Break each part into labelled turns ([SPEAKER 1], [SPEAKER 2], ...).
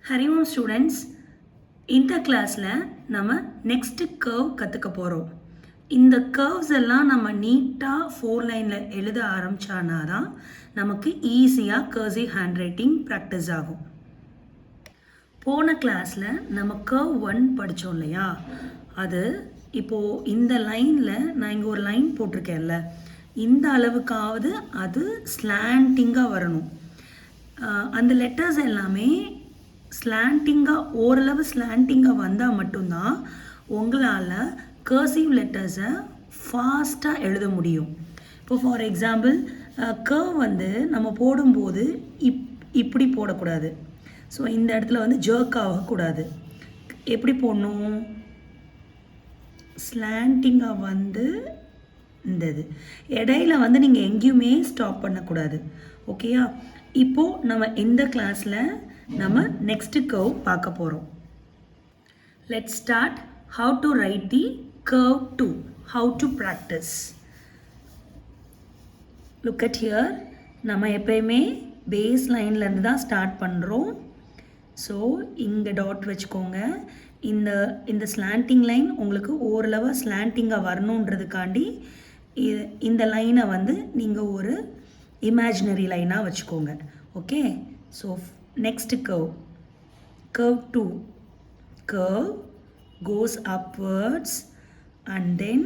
[SPEAKER 1] ஹரி ஓம் students, இந்த கிளாஸில் நம்ம நெக்ஸ்ட்டு கர்வ் கற்றுக்க போகிறோம். இந்த கர்வ்ஸ் எல்லாம் நம்ம நீட்டாக 4 லைனில் எழுத ஆரம்பித்தானா தான் நமக்கு ஈஸியாக கர்சிவ் ஹேண்ட் ரைட்டிங் ப்ராக்டிஸ் ஆகும். போன கிளாஸில் நம்ம கர்வ் 1 படித்தோம் இல்லையா, அது இப்போது இந்த லைனில் நான் இங்கே ஒரு லைன் போட்டிருக்கேன்ல, இந்த அளவுக்காவது அது ஸ்லாண்டிங்காக வரணும். அந்த லெட்டர்ஸ் எல்லாமே ஸ்லாண்டிங்காக ஓரளவு ஸ்லாண்டிங்காக வந்தால் மட்டும்தான் உங்களால் கர்சிவ் லெட்டர்ஸை ஃபாஸ்ட்டாக எழுத முடியும். இப்போ ஃபார் எக்ஸாம்பிள் கர்வ் வந்து நம்ம போடும்போது இப்படி போடக்கூடாது. ஸோ இந்த இடத்துல வந்து ஜர்க் ஆகக்கூடாது. எப்படி போடணும்? ஸ்லாண்டிங்காக வந்து இந்த இது இடையில வந்து நீங்கள் எங்கேயுமே ஸ்டாப் பண்ணக்கூடாது. ஓகேயா? இப்போது நம்ம இந்த கிளாஸில் நம்ம நெக்ஸ்ட் கர்வ் பார்க்க போகிறோம். Let's start how to write the curve 2, how to practice. Look at here, நம்ம எப்பயுமே பேஸ் லைன்லேருந்து தான் ஸ்டார்ட் பண்ணுறோம். ஸோ இங்கே டாட் வச்சுக்கோங்க. இந்த ஸ்லாண்டிங் லைன் உங்களுக்கு ஓரளவு ஸ்லாண்டிங்காக வரணுன்றதுக்காண்டி இந்த லைனை வந்து நீங்கள் ஒரு இமேஜினரி லைனாக வச்சுக்கோங்க. Okay? So next curve 2, curve goes upwards and then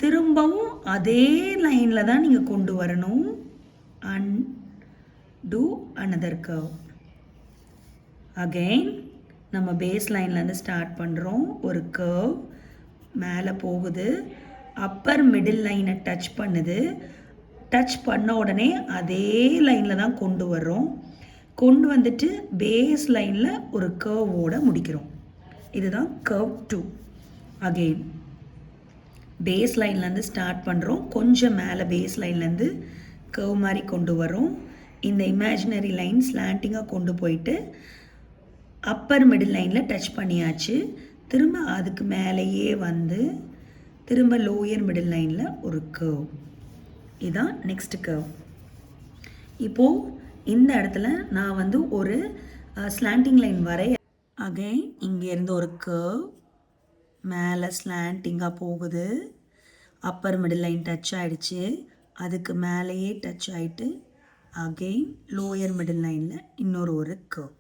[SPEAKER 1] திரும்பவும் அதே லைனில் தான் நீங்கள் கொண்டு வரணும். and do another curve. again நம்ம பேஸ் லைன்லேருந்து ஸ்டார்ட் பண்ணுறோம். ஒரு curve மேலே போகுது, அப்பர் மிடில் லைனை டச் பண்ணுது. டச் பண்ண உடனே அதே லைனில் தான் கொண்டு வர்றோம். கொண்டு வந்துட்டு பேஸ் லைனில் ஒரு கர்வோடு முடிக்கிறோம். இதுதான் கர்வ் 2. அகெயின் பேஸ் லைன்லேருந்து ஸ்டார்ட் பண்ணுறோம். கொஞ்சம் மேலே பேஸ் லைன்லேருந்து கர்வ் மாதிரி கொண்டு வரோம். இந்த இமேஜினரி லைன் ஸ்லாண்டிங்காக கொண்டு போயிட்டு அப்பர் மிடில் லைனில் டச் பண்ணியாச்சு. திரும்ப அதுக்கு மேலேயே வந்து திரும்ப லோயர் மிடில் லைனில் ஒரு கர்வ். இதுதான் நெக்ஸ்ட் கர்வ். இப்போது இந்த இடத்துல நான் வந்து ஒரு ஸ்லாண்டிங் லைன் வரைய அகைன் இங்கேருந்து ஒரு கர்வ் மேலே ஸ்லாண்டிங்காக போகுது. அப்பர் மிடில் லைன் டச் ஆகிடுச்சு. அதுக்கு மேலேயே டச் ஆகிட்டு அகைன் லோயர் மிடில் லைனில் இன்னொரு கர்வ்.